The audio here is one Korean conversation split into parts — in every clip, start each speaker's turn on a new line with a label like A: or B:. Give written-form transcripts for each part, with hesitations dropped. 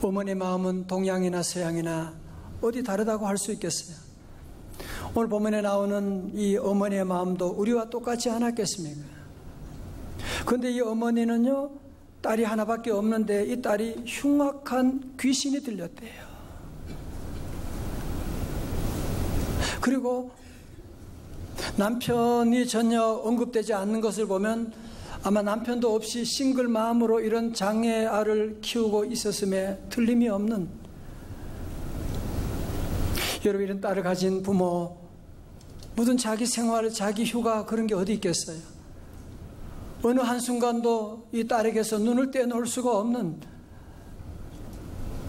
A: 어머니의 마음은 동양이나 서양이나 어디 다르다고 할 수 있겠어요? 오늘 본문에 나오는 이 어머니의 마음도 우리와 똑같지 않았겠습니까? 그런데 이 어머니는요, 딸이 하나밖에 없는데 이 딸이 흉악한 귀신이 들렸대요. 그리고 남편이 전혀 언급되지 않는 것을 보면 아마 남편도 없이 싱글 마음으로 이런 장애아를 키우고 있었음에 틀림이 없는, 여러분, 이런 딸을 가진 부모, 모든 자기 생활, 자기 휴가 그런 게 어디 있겠어요? 어느 한순간도 이 딸에게서 눈을 떼놓을 수가 없는,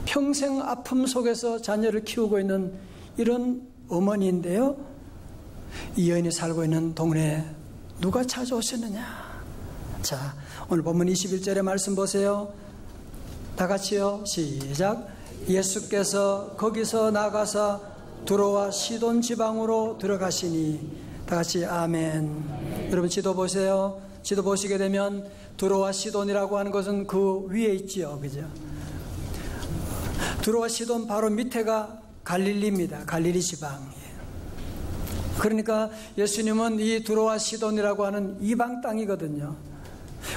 A: 평생 아픔 속에서 자녀를 키우고 있는 이런 어머니인데요, 이 여인이 살고 있는 동네에 누가 찾아오셨느냐? 자, 오늘 본문 21절의 말씀 보세요. 다 같이요, 시작. 예수께서 거기서 나가사 두로와 시돈 지방으로 들어가시니, 다 같이 아멘. 여러분, 지도 보세요. 지도 보시게 되면 두로와 시돈이라고 하는 것은 그 위에 있지요, 그죠? 두로와 시돈 바로 밑에가 갈릴리입니다. 갈릴리 지방. 그러니까 예수님은 이 두로와 시돈이라고 하는 이방 땅이거든요.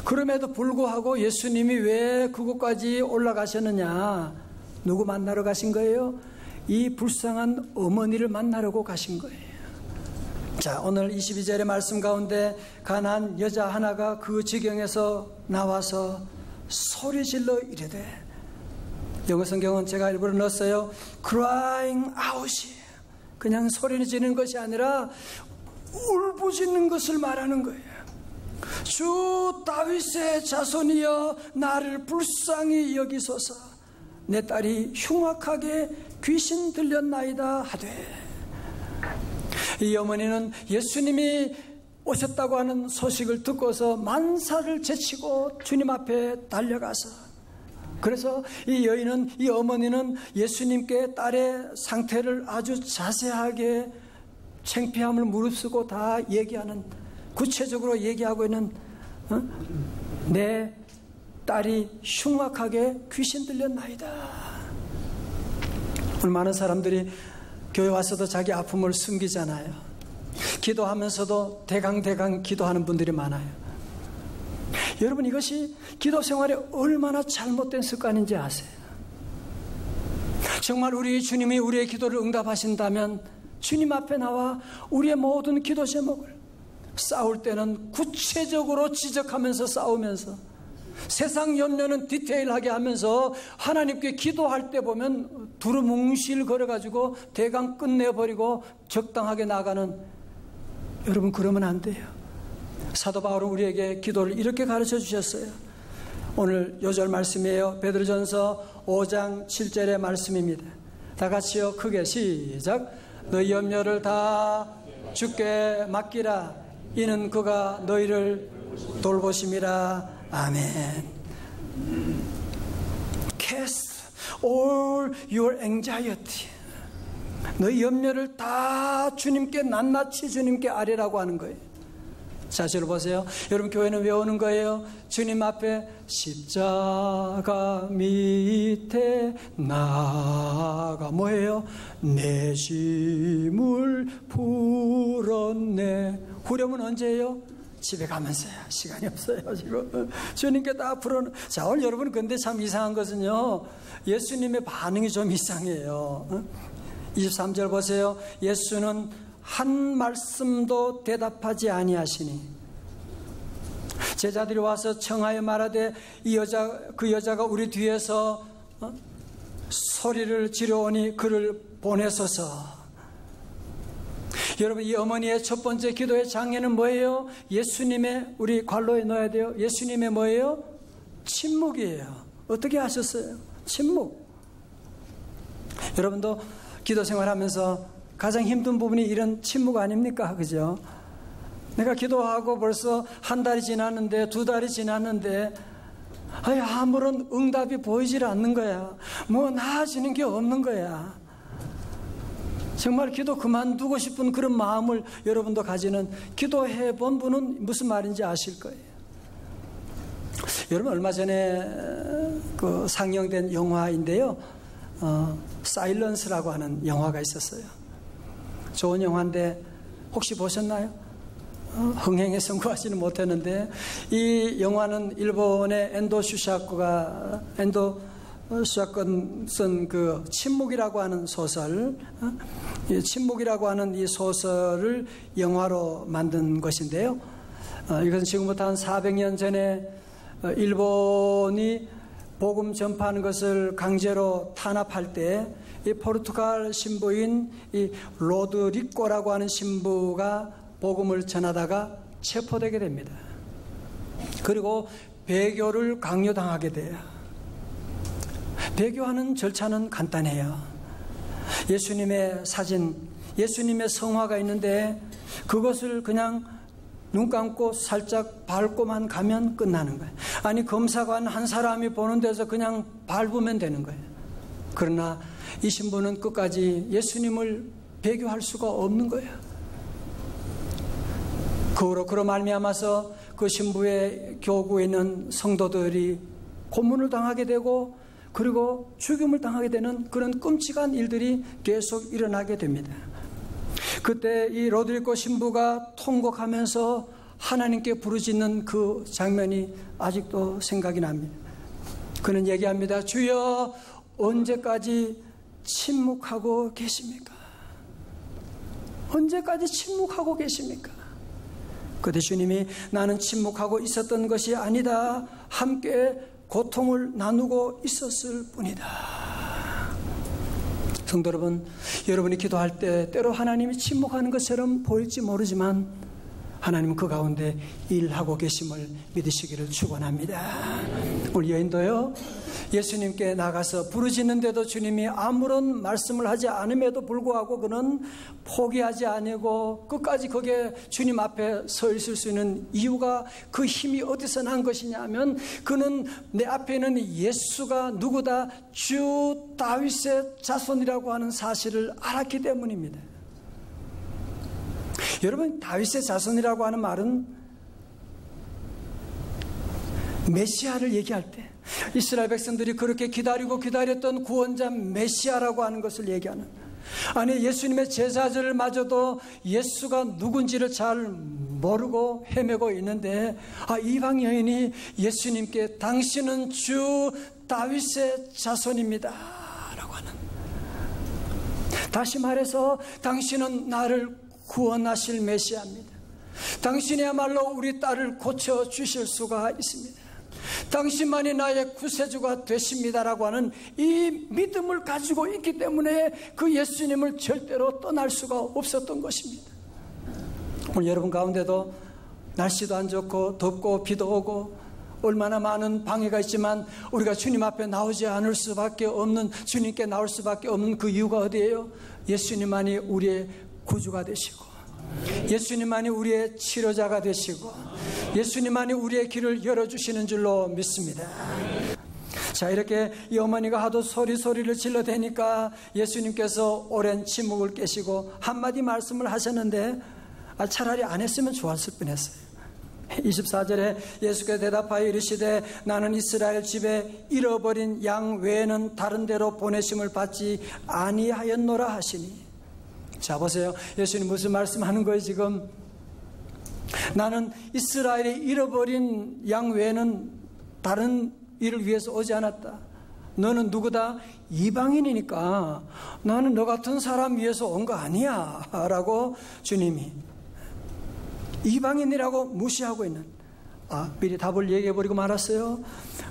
A: 그럼에도 불구하고 예수님이 왜 그곳까지 올라가셨느냐? 누구 만나러 가신 거예요? 이 불쌍한 어머니를 만나려고 가신 거예요. 자, 오늘 22절의 말씀 가운데 가난한 여자 하나가 그 지경에서 나와서 소리질러 이르되, 영어 성경은 제가 일부러 넣었어요. crying out이, 그냥 소리를 지르는 것이 아니라 울부짖는 것을 말하는 거예요. 주 다윗의 자손이여 나를 불쌍히 여기소서, 내 딸이 흉악하게 귀신 들렸나이다 하되. 이 어머니는 예수님이 오셨다고 하는 소식을 듣고서 만사를 제치고 주님 앞에 달려가서, 그래서 이 여인은, 이 어머니는 예수님께 딸의 상태를 아주 자세하게 창피함을 무릅쓰고 다 얘기하는, 구체적으로 얘기하고 있는, 내 딸이 흉악하게 귀신 들렸나이다. 오늘 많은 사람들이 교회 와서도 자기 아픔을 숨기잖아요. 기도하면서도 대강 기도하는 분들이 많아요. 여러분, 이것이 기도 생활에 얼마나 잘못된 습관인지 아세요? 정말 우리 주님이 우리의 기도를 응답하신다면 주님 앞에 나와 우리의 모든 기도 제목을, 싸울 때는 구체적으로 지적하면서 싸우면서, 세상 염려는 디테일하게 하면서 하나님께 기도할 때 보면 두루뭉실 걸어가지고 대강 끝내버리고 적당하게 나가는, 여러분, 그러면 안 돼요. 사도 바울은 우리에게 기도를 이렇게 가르쳐 주셨어요. 오늘 요절 말씀이에요. 베드로전서 5장 7절의 말씀입니다. 다 같이요, 크게 시작. 너희 염려를 다 주께 맡기라. 이는 그가 너희를 돌보심이라. 아멘. Cast all your anxiety. 너희 염려를 다 주님께 낱낱이 주님께 아뢰라고 하는 거예요. 자, 저를 보세요. 여러분, 교회는 왜 오는 거예요? 주님 앞에 십자가 밑에 나가 뭐예요? 내 짐을 풀었네. 후렴은 언제예요? 집에 가면서야. 시간이 없어요 지금. 주님께 다 풀어놓은. 자, 오늘 여러분, 근데 참 이상한 것은요, 예수님의 반응이 좀 이상해요. 23절 보세요. 예수는 한 말씀도 대답하지 아니하시니, 제자들이 와서 청하여 말하되 그 여자가 우리 뒤에서 소리를 지르오니 그를 보내소서. 여러분, 이 어머니의 첫 번째 기도의 장애는 뭐예요? 예수님의, 우리 관로에 넣어야 돼요. 예수님의 뭐예요? 침묵이에요. 어떻게 하셨어요? 침묵. 여러분도 기도 생활하면서 가장 힘든 부분이 이런 침묵 아닙니까? 그죠? 내가 기도하고 벌써 한 달이 지났는데, 두 달이 지났는데, 아무런 응답이 보이질 않는 거야. 뭐 나아지는 게 없는 거야. 정말 기도 그만두고 싶은 그런 마음을 여러분도 가지는, 기도해 본 분은 무슨 말인지 아실 거예요. 여러분, 얼마 전에 그 상영된 영화인데요, 사일런스라고 하는 영화가 있었어요. 좋은 영화인데 혹시 보셨나요? 흥행에 성공하지는 못했는데, 이 영화는 일본의 엔도 슈사코가 쓴 그 침묵이라고 하는 소설, 침묵이라고 하는 이 소설을 영화로 만든 것인데요. 이것은 지금부터 한 400년 전에 일본이 복음 전파하는 것을 강제로 탄압할 때, 이 포르투갈 신부인 이 로드리꼬라고 하는 신부가 복음을 전하다가 체포되게 됩니다. 그리고 배교를 강요당하게 돼요. 배교하는 절차는 간단해요. 예수님의 사진, 예수님의 성화가 있는데 그것을 그냥 눈 감고 살짝 밟고만 가면 끝나는 거예요. 아니, 검사관 한 사람이 보는 데서 그냥 밟으면 되는 거예요. 그러나 이 신부는 끝까지 예수님을 배교할 수가 없는 거예요. 그로 말미암아서 그 신부의 교구에 있는 성도들이 고문을 당하게 되고, 그리고 죽임을 당하게 되는 그런 끔찍한 일들이 계속 일어나게 됩니다. 그때 이 로드리고 신부가 통곡하면서 하나님께 부르짖는 그 장면이 아직도 생각이 납니다. 그는 얘기합니다. 주여, 언제까지 침묵하고 계십니까? 언제까지 침묵하고 계십니까? 그때 주님이 나는 침묵하고 있었던 것이 아니다, 함께 고통을 나누고 있었을 뿐이다. 성도 여러분, 여러분이 기도할 때 때로 하나님이 침묵하는 것처럼 보일지 모르지만 하나님은 그 가운데 일하고 계심을 믿으시기를 축원합니다. 우리 여인도요, 예수님께 나가서 부르짖는데도 주님이 아무런 말씀을 하지 않음에도 불구하고 그는 포기하지 아니고 끝까지 거기에 주님 앞에 서 있을 수 있는 이유가, 그 힘이 어디서 난 것이냐 하면, 그는 내 앞에 있는 예수가 누구다? 주 다윗의 자손이라고 하는 사실을 알았기 때문입니다. 여러분, 다윗의 자손이라고 하는 말은 메시아를 얘기할 때, 이스라엘 백성들이 그렇게 기다리고 기다렸던 구원자 메시아라고 하는 것을 얘기하는, 아니, 예수님의 제자들마저도 예수가 누군지를 잘 모르고 헤매고 있는데, 이방 여인이 예수님께 당신은 주 다윗의 자손입니다 라고 하는, 다시 말해서 당신은 나를 구원하실 메시아입니다. 당신이야말로 우리 딸을 고쳐주실 수가 있습니다. 당신만이 나의 구세주가 되십니다라고 하는 이 믿음을 가지고 있기 때문에 그 예수님을 절대로 떠날 수가 없었던 것입니다. 오늘 여러분 가운데도 날씨도 안 좋고 덥고 비도 오고 얼마나 많은 방해가 있지만 우리가 주님 앞에 나오지 않을 수밖에 없는, 주님께 나올 수밖에 없는 그 이유가 어디예요? 예수님만이 우리의 구주가 되시고, 예수님만이 우리의 치료자가 되시고, 예수님만이 우리의 길을 열어주시는 줄로 믿습니다. 자, 이렇게 이 어머니가 하도 소리를 질러대니까 예수님께서 오랜 침묵을 깨시고 한마디 말씀을 하셨는데, 차라리 안 했으면 좋았을 뻔했어요. 24절에 예수께서 대답하여 이르시되 나는 이스라엘 집에 잃어버린 양 외에는 다른 데로 보내심을 받지 아니하였노라 하시니. 자, 보세요. 예수님 무슨 말씀하는 거예요 지금? 나는 이스라엘이 잃어버린 양 외에는 다른 일을 위해서 오지 않았다. 너는 누구다? 이방인이니까 나는 너 같은 사람 위해서 온 거 아니야 라고 주님이 이방인이라고 무시하고 있는, 미리 답을 얘기해버리고 말았어요.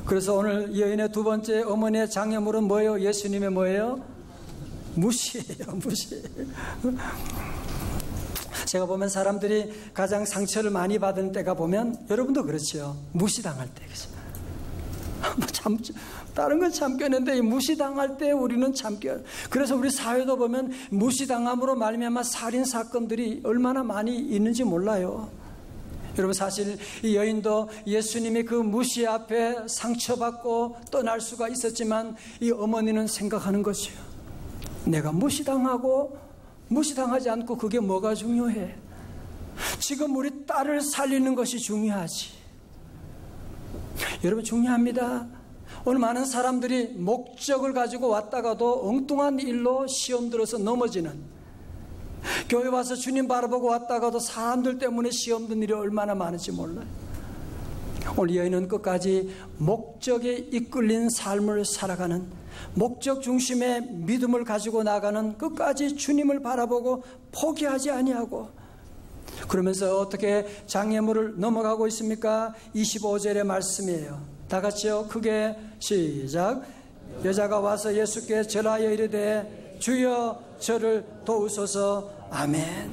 A: 그래서 오늘 여인의 두 번째 어머니의 장애물은 뭐예요? 예수님의 뭐예요? 무시예요. 무시. 제가 보면 사람들이 가장 상처를 많이 받은 때가 보면, 여러분도 그렇죠, 무시당할 때. 다른 건 참겠는데 이 무시당할 때 우리는 참겨. 그래서 우리 사회도 보면 무시당함으로 말미암아 살인 사건들이 얼마나 많이 있는지 몰라요. 여러분, 사실 이 여인도 예수님이 그 무시 앞에 상처받고 떠날 수가 있었지만 이 어머니는 생각하는 것이요, 내가 무시당하고 무시당하지 않고 그게 뭐가 중요해? 지금 우리 딸을 살리는 것이 중요하지. 여러분, 중요합니다. 오늘 많은 사람들이 목적을 가지고 왔다가도 엉뚱한 일로 시험 들어서 넘어지는, 교회 와서 주님 바라보고 왔다가도 사람들 때문에 시험 든 일이 얼마나 많은지 몰라요. 오늘 여인은 끝까지 목적에 이끌린 삶을 살아가는, 목적 중심의 믿음을 가지고 나가는, 끝까지 주님을 바라보고 포기하지 아니하고, 그러면서 어떻게 장애물을 넘어가고 있습니까? 25절의 말씀이에요. 다 같이요, 크게 시작. 여자가 와서 예수께 절하여 이르되 주여 저를 도우소서. 아멘.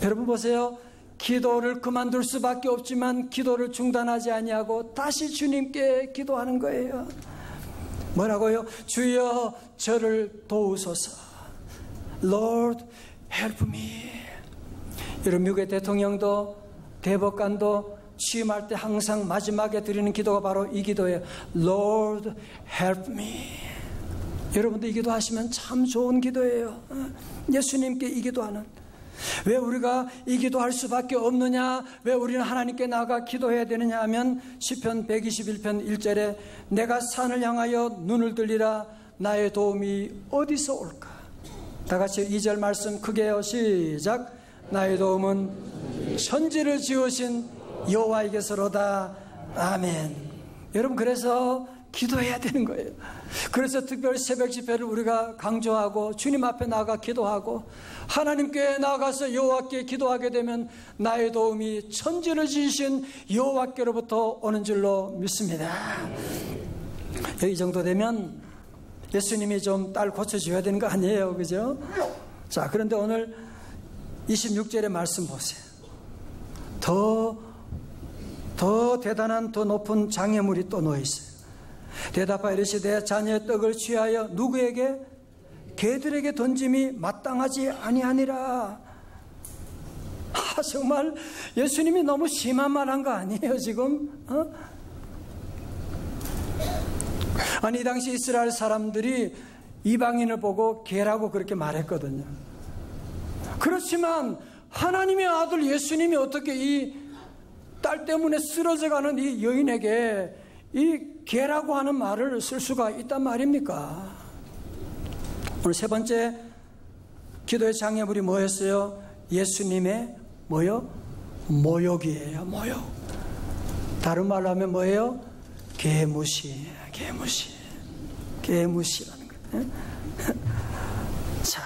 A: 여러분 보세요. 기도를 그만둘 수밖에 없지만 기도를 중단하지 아니하고 다시 주님께 기도하는 거예요. 뭐라고요? 주여 저를 도우소서. Lord help me. 여러분, 미국의 대통령도 대법관도 취임할 때 항상 마지막에 드리는 기도가 바로 이 기도예요. Lord help me. 여러분도 이 기도 하시면 참 좋은 기도예요. 예수님께 이 기도하는. 왜 우리가 이 기도할 수밖에 없느냐, 왜 우리는 하나님께 나아가 기도해야 되느냐 하면 시편 121편 1절에 내가 산을 향하여 눈을 들리라 나의 도움이 어디서 올까. 다 같이 2절 말씀 크게요. 시작. 나의 도움은 천지를 지으신 여호와에게서로다. 아멘. 여러분, 그래서 기도해야 되는 거예요. 그래서 특별히 새벽 집회를 우리가 강조하고 주님 앞에 나가 기도하고 하나님께 나가서 여호와께 기도하게 되면 나의 도움이 천지를 지으신 여호와께로부터 오는 줄로 믿습니다. 이 정도 되면 예수님이 좀 딸 고쳐줘야 되는 거 아니에요, 그죠? 자, 그런데 오늘 26절의 말씀 보세요. 더 대단한, 더 높은 장애물이 또 놓여 있어요. 대답하여 이르시되 자녀의 떡을 취하여 누구에게? 개들에게 던짐이 마땅하지 아니하니라. 정말 예수님이 너무 심한 말 한 거 아니에요 지금? 아니, 이 당시 이스라엘 사람들이 이방인을 보고 개라고 그렇게 말했거든요. 그렇지만 하나님의 아들 예수님이 어떻게 이 딸 때문에 쓰러져가는 이 여인에게 이 개라고 하는 말을 쓸 수가 있단 말입니까? 오늘 세 번째 기도의 장애물이 뭐였어요? 예수님의 뭐요? 모욕이에요. 모욕. 다른 말로 하면 뭐예요? 개무시. 개무시라는 거예요. 자,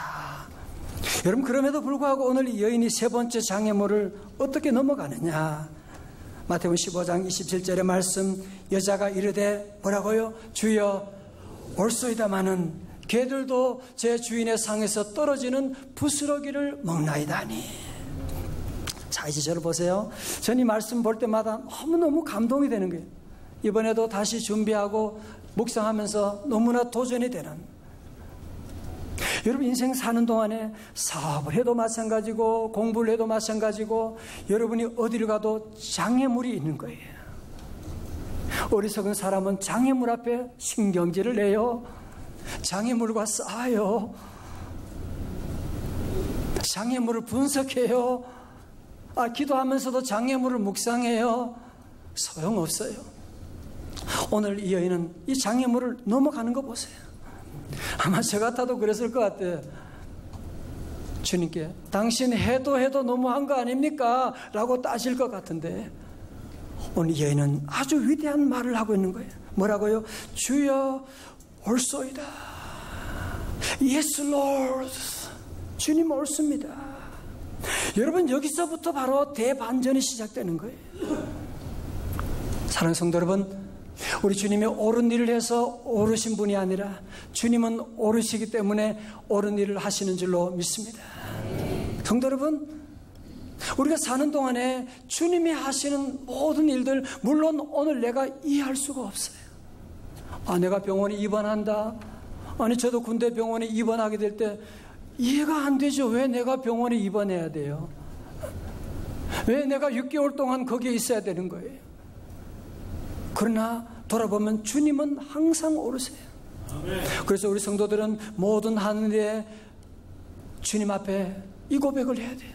A: 여러분, 그럼에도 불구하고 오늘 이 여인이 세 번째 장애물을 어떻게 넘어가느냐? 마태복음 15장 27절의 말씀, 여자가 이르되 뭐라고요? 주여 올소이다마는 개들도 제 주인의 상에서 떨어지는 부스러기를 먹나이다니. 자, 이제 저를 보세요. 전 이 말씀 볼 때마다 너무너무 감동이 되는 거예요. 이번에도 다시 준비하고 묵상하면서 너무나 도전이 되는. 여러분, 인생 사는 동안에 사업을 해도 마찬가지고 공부를 해도 마찬가지고 여러분이 어디를 가도 장애물이 있는 거예요. 어리석은 사람은 장애물 앞에 신경질을 내요. 장애물과 싸워요. 장애물을 분석해요. 기도하면서도 장애물을 묵상해요. 소용없어요. 오늘 이 여인은 이 장애물을 넘어가는 거 보세요. 아마 저 같아도 그랬을 것 같아요. 주님께 당신 해도 너무한 거 아닙니까? 라고 따질 것 같은데 오늘 이 여인은 아주 위대한 말을 하고 있는 거예요. 뭐라고요? 주여 올소이다. Yes, Lord. 주님 옳습니다. 여러분, 여기서부터 바로 대반전이 시작되는 거예요. 사랑하는 성도 여러분, 우리 주님이 옳은 일을 해서 옳으신 분이 아니라 주님은 옳으시기 때문에 옳은 일을 하시는 줄로 믿습니다. 성도 여러분, 우리가 사는 동안에 주님이 하시는 모든 일들, 물론 오늘 내가 이해할 수가 없어요. 내가 병원에 입원한다. 아니, 저도 군대 병원에 입원하게 될 때 이해가 안 되죠. 왜 내가 병원에 입원해야 돼요? 왜 내가 6개월 동안 거기에 있어야 되는 거예요? 그러나 돌아보면 주님은 항상 옳으세요. 그래서 우리 성도들은 모든 하늘에 주님 앞에 이 고백을 해야 돼요.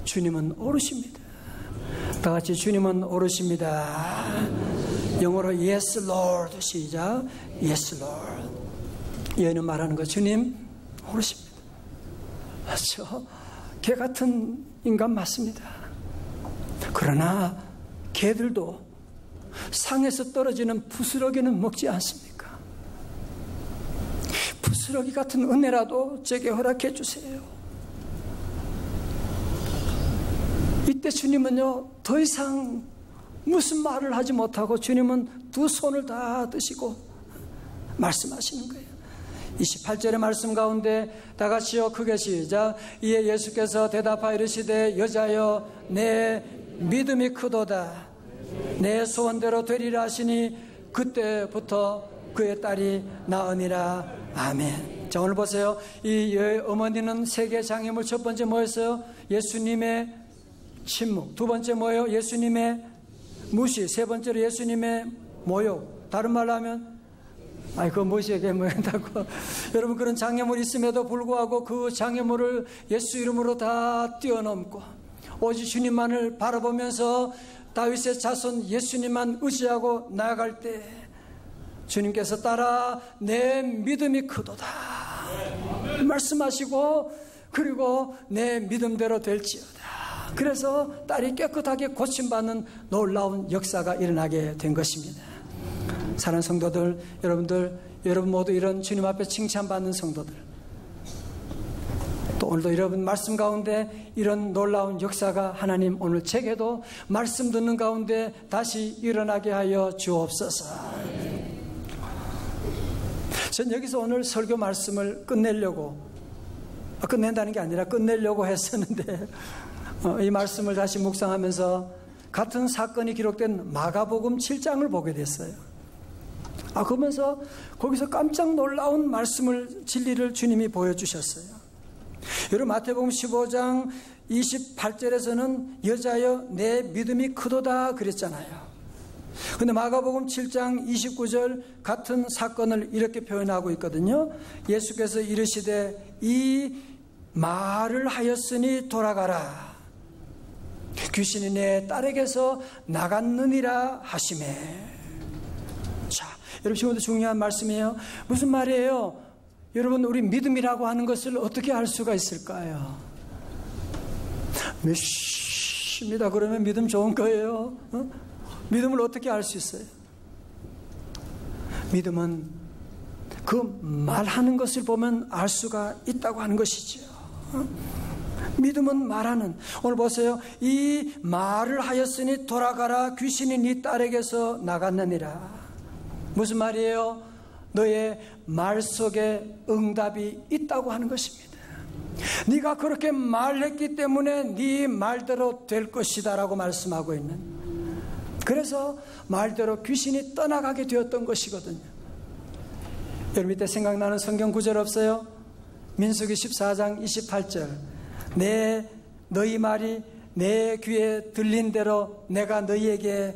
A: 주님은 오르십니다. 다 같이 주님은 오르십니다. 영어로 Yes Lord. 시작. Yes Lord. 여인은 말하는 거, 주님 오르십니다. 저 개 같은 인간 맞습니다. 그러나 개들도 상에서 떨어지는 부스러기는 먹지 않습니까? 부스러기 같은 은혜라도 제게 허락해 주세요. 이때 주님은요, 더 이상 무슨 말을 하지 못하고 주님은 두 손을 다 드시고 말씀하시는 거예요. 28절의 말씀 가운데 다 같이요, 크게 시작. 이에 예수께서 대답하여 이르시되 여자여 내 믿음이 크도다. 내 소원대로 되리라 하시니 그때부터 그의 딸이 나으니라. 아멘. 자, 오늘 보세요. 이 어머니는 세계 장애물 첫 번째 뭐였어요? 예수님의 침묵. 두 번째 뭐예요? 예수님의 무시. 세 번째로 예수님의 모욕. 다른 말로 하면 그거 무시하게 뭐한다고. 여러분, 그런 장애물이 있음에도 불구하고 그 장애물을 예수 이름으로 다 뛰어넘고 오직 주님만을 바라보면서 다윗의 자손 예수님만 의지하고 나아갈 때 주님께서 따라 내 믿음이 크도다 말씀하시고, 그리고 내 믿음대로 될지어다. 그래서 딸이 깨끗하게 고침받는 놀라운 역사가 일어나게 된 것입니다. 사랑하는 성도들, 여러분 모두 이런 주님 앞에 칭찬받는 성도들, 또 오늘도 여러분 말씀 가운데 이런 놀라운 역사가 하나님 오늘 제게도 말씀 듣는 가운데 다시 일어나게 하여 주옵소서. 전 여기서 오늘 설교 말씀을 끝낸다는 게 아니라 끝내려고 했었는데 이 말씀을 다시 묵상하면서 같은 사건이 기록된 마가복음 7장을 보게 됐어요. 그러면서 거기서 깜짝 놀라운 말씀을, 진리를 주님이 보여주셨어요. 여러분, 마태복음 15장 28절에서는 여자여 내 믿음이 크도다 그랬잖아요. 근데 마가복음 7장 29절 같은 사건을 이렇게 표현하고 있거든요. 예수께서 이르시되 이 말을 하였으니 돌아가라. 귀신이 내 딸에게서 나갔느니라 하시매. 자, 여러분, 지금도 중요한 말씀이에요. 무슨 말이에요? 여러분, 우리 믿음이라고 하는 것을 어떻게 알 수가 있을까요? 믿습니다. 그러면 믿음 좋은 거예요. 믿음을 어떻게 알 수 있어요? 믿음은 그 말하는 것을 보면 알 수가 있다고 하는 것이죠. 믿음은 말하는. 오늘 보세요. 이 말을 하였으니 돌아가라. 귀신이 네 딸에게서 나갔느니라. 무슨 말이에요? 너의 말 속에 응답이 있다고 하는 것입니다. 네가 그렇게 말했기 때문에 네 말대로 될 것이다 라고 말씀하고 있는, 그래서 말대로 귀신이 떠나가게 되었던 것이거든요. 여러분, 이때 생각나는 성경 구절 없어요? 민수기 14장 28절. 너희 말이 내 귀에 들린 대로 내가 너희에게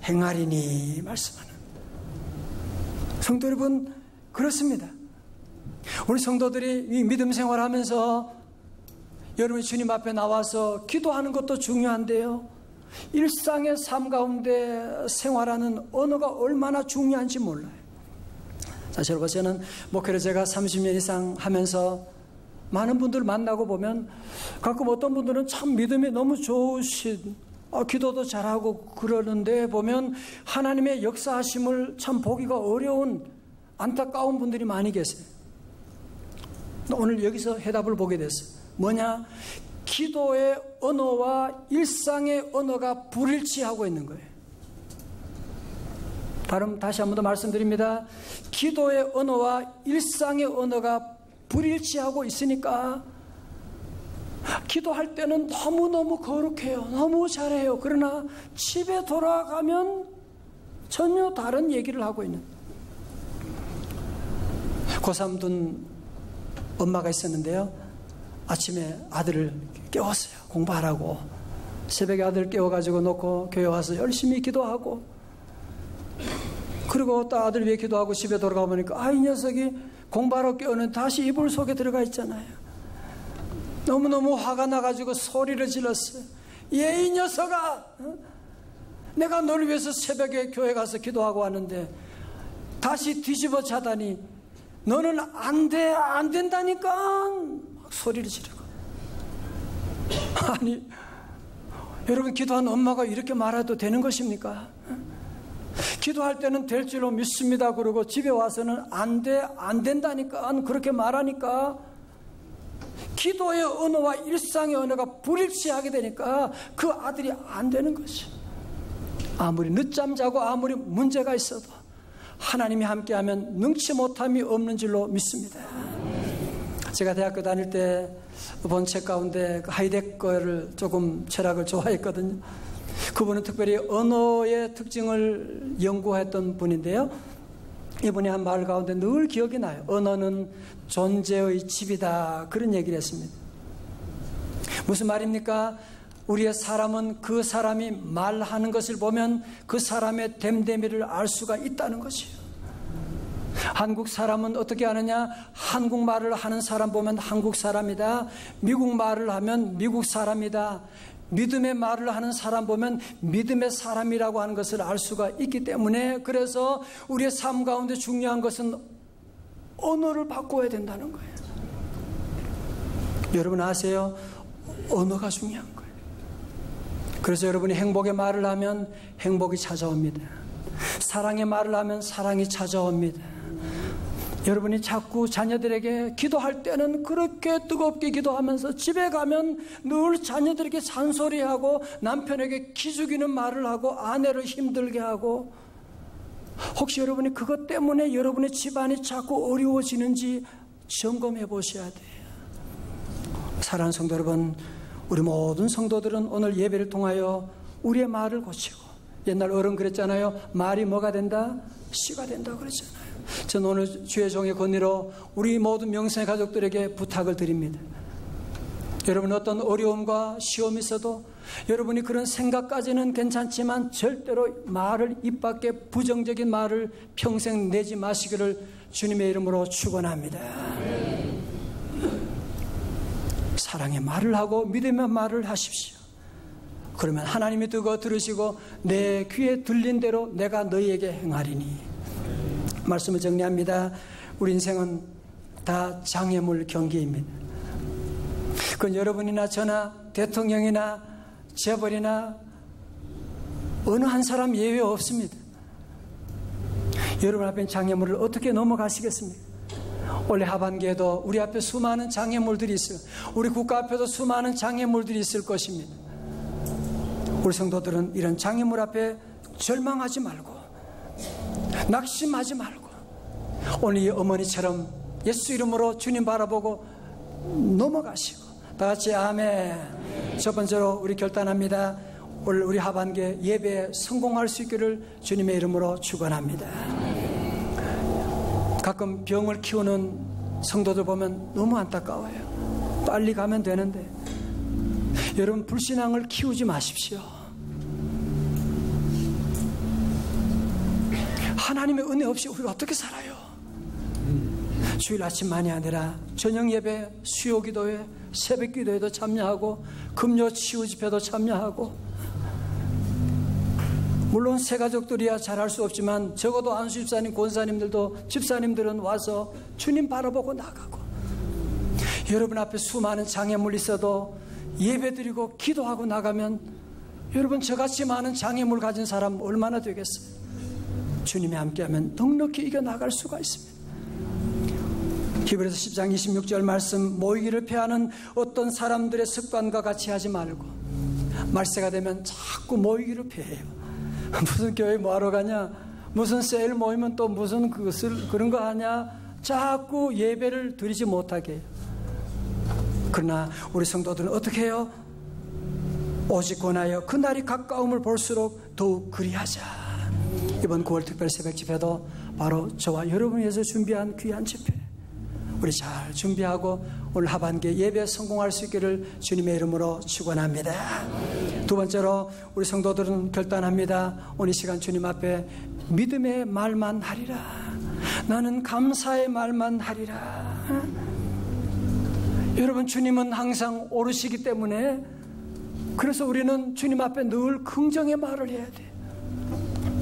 A: 행하리니 말씀하는. 성도 여러분, 그렇습니다. 우리 성도들이 이 믿음 생활하면서 여러분이 주님 앞에 나와서 기도하는 것도 중요한데요, 일상의 삶 가운데 생활하는 언어가 얼마나 중요한지 몰라요. 사실 여러분, 저는 목회를 제가 30년 이상 하면서 많은 분들 만나고 보면 가끔 어떤 분들은 참 믿음이 너무 좋으신, 기도도 잘하고 그러는데 보면 하나님의 역사하심을 참 보기가 어려운 안타까운 분들이 많이 계세요. 오늘 여기서 해답을 보게 됐어요. 뭐냐? 기도의 언어와 일상의 언어가 불일치하고 있는 거예요. 다시 한 번 더 말씀드립니다. 기도의 언어와 일상의 언어가 불일치하고 있으니까 기도할 때는 너무너무 거룩해요. 너무 잘해요. 그러나 집에 돌아가면 전혀 다른 얘기를 하고 있는. 고3 둔 엄마가 있었는데요. 아침에 아들을 깨웠어요. 공부하라고. 새벽에 아들을 깨워가지고 놓고 교회 와서 열심히 기도하고, 그리고 또 아들 위해 기도하고 집에 돌아가 보니까 이 녀석이 공부하러 깨우는 다시 이불 속에 들어가 있잖아요. 너무너무 화가 나가지고 소리를 질렀어요. 이 녀석아, 내가 너를 위해서 새벽에 교회 가서 기도하고 왔는데 다시 뒤집어 자다니 너는 안 돼, 안 된다니까. 막 소리를 지르고. 아니, 여러분, 기도한 엄마가 이렇게 말해도 되는 것입니까? 기도할 때는 될 줄로 믿습니다 그러고 집에 와서는 안 돼, 안 된다니까 그렇게 말하니까 기도의 언어와 일상의 언어가 불일치하게 되니까 그 아들이 안 되는 거지. 아무리 늦잠 자고 아무리 문제가 있어도 하나님이 함께하면 능치 못함이 없는 줄로 믿습니다. 제가 대학교 다닐 때 본 책 가운데 하이데거를 조금 철학을 좋아했거든요. 그분은 특별히 언어의 특징을 연구했던 분인데요. 이분이 한 말 가운데 늘 기억이 나요. 언어는 존재의 집이다, 그런 얘기를 했습니다. 무슨 말입니까? 우리의 사람은 그 사람이 말하는 것을 보면 그 사람의 됨됨이를 알 수가 있다는 것이에요. 한국 사람은 어떻게 하느냐? 한국말을 하는 사람 보면 한국 사람이다. 미국 말을 하면 미국 사람이다. 믿음의 말을 하는 사람 보면 믿음의 사람이라고 하는 것을 알 수가 있기 때문에, 그래서 우리의 삶 가운데 중요한 것은 언어를 바꿔야 된다는 거예요. 여러분 아세요? 언어가 중요한 거예요. 그래서 여러분이 행복의 말을 하면 행복이 찾아옵니다. 사랑의 말을 하면 사랑이 찾아옵니다. 여러분이 자꾸 자녀들에게 기도할 때는 그렇게 뜨겁게 기도하면서 집에 가면 늘 자녀들에게 잔소리하고 남편에게 기죽이는 말을 하고 아내를 힘들게 하고, 혹시 여러분이 그것 때문에 여러분의 집안이 자꾸 어려워지는지 점검해 보셔야 돼요. 사랑하는 성도 여러분, 우리 모든 성도들은 오늘 예배를 통하여 우리의 말을 고치고, 옛날 어른 그랬잖아요. 말이 뭐가 된다? 씨가 된다 그랬잖아요. 저는 오늘 주의 종의 권위로 우리 모든 명성의 가족들에게 부탁을 드립니다. 여러분 어떤 어려움과 시험이 있어도 여러분이 그런 생각까지는 괜찮지만 절대로 말을, 입 밖에 부정적인 말을 평생 내지 마시기를 주님의 이름으로 축원합니다. 사랑의 말을 하고 믿음의 말을 하십시오. 그러면 하나님이 그거 들으시고 내 귀에 들린 대로 내가 너희에게 행하리니. 말씀을 정리합니다. 우리 인생은 다 장애물 경기입니다. 그건 여러분이나 저나 대통령이나 재벌이나 어느 한 사람 예외 없습니다. 여러분 앞에 장애물을 어떻게 넘어가시겠습니까? 올해 하반기에도 우리 앞에 수많은 장애물들이 있어요. 우리 국가 앞에도 수많은 장애물들이 있을 것입니다. 우리 성도들은 이런 장애물 앞에 절망하지 말고 낙심하지 말고 오늘 이 어머니처럼 예수 이름으로 주님 바라보고 넘어가시고, 다 같이 아멘. 첫 번째로 우리 결단합니다. 오늘 우리 하반기에 예배에 성공할 수 있기를 주님의 이름으로 축원합니다. 가끔 병을 키우는 성도들 보면 너무 안타까워요. 빨리 가면 되는데. 여러분 불신앙을 키우지 마십시오. 하나님의 은혜 없이 우리가 어떻게 살아요? 주일 아침만이 아니라 저녁 예배, 수요 기도회, 새벽 기도회도 참여하고 금요 치유 집회도 참여하고, 물론 새 가족들이야 잘할 수 없지만 적어도 안수 집사님, 권사님들도, 집사님들은 와서 주님 바라보고 나가고, 여러분 앞에 수많은 장애물이 있어도 예배드리고 기도하고 나가면 여러분 저같이 많은 장애물 가진 사람 얼마나 되겠어요? 주님이 함께하면 넉넉히 이겨나갈 수가 있습니다. 히브리서 10장 26절 말씀, 모이기를 패하는 어떤 사람들의 습관과 같이 하지 말고. 말세가 되면 자꾸 모이기를 패해요. 무슨 교회 뭐하러 가냐, 무슨 세일 모이면 또 무슨 그런 거 하냐, 자꾸 예배를 드리지 못하게 해요. 그러나 우리 성도들은 어떻게 해요? 오직 권하여 그날이 가까움을 볼수록 더욱 그리하자. 이번 9월 특별 새벽 집회도 바로 저와 여러분을 위해서 준비한 귀한 집회, 우리 잘 준비하고 오늘 하반기에 예배에 성공할 수 있기를 주님의 이름으로 축원합니다. 두 번째로 우리 성도들은 결단합니다. 오늘 이 시간 주님 앞에 믿음의 말만 하리라. 나는 감사의 말만 하리라. 여러분, 주님은 항상 오르시기 때문에 그래서 우리는 주님 앞에 늘 긍정의 말을 해야 돼요.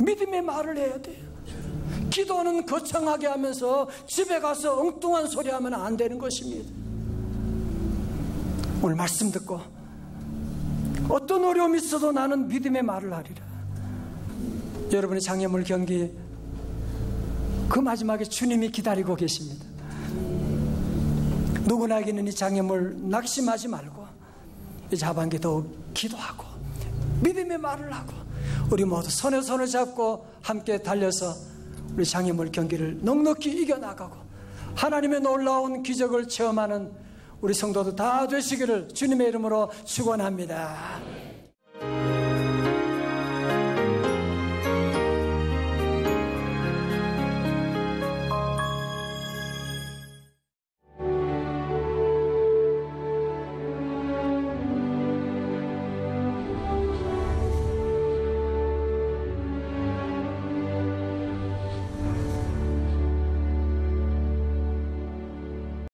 A: 믿음의 말을 해야 돼요. 기도는 거창하게 하면서 집에 가서 엉뚱한 소리 하면 안 되는 것입니다. 오늘 말씀 듣고 어떤 어려움이 있어도 나는 믿음의 말을 하리라. 여러분의 장애물 경기 그 마지막에 주님이 기다리고 계십니다. 누구나에게는 이 장애물 낙심하지 말고 이제 하반기 더욱 기도하고 믿음의 말을 하고 우리 모두 손에 손을 잡고 함께 달려서 우리 장애물 경기를 넉넉히 이겨나가고 하나님의 놀라운 기적을 체험하는 우리 성도들 다 되시기를 주님의 이름으로 축원합니다.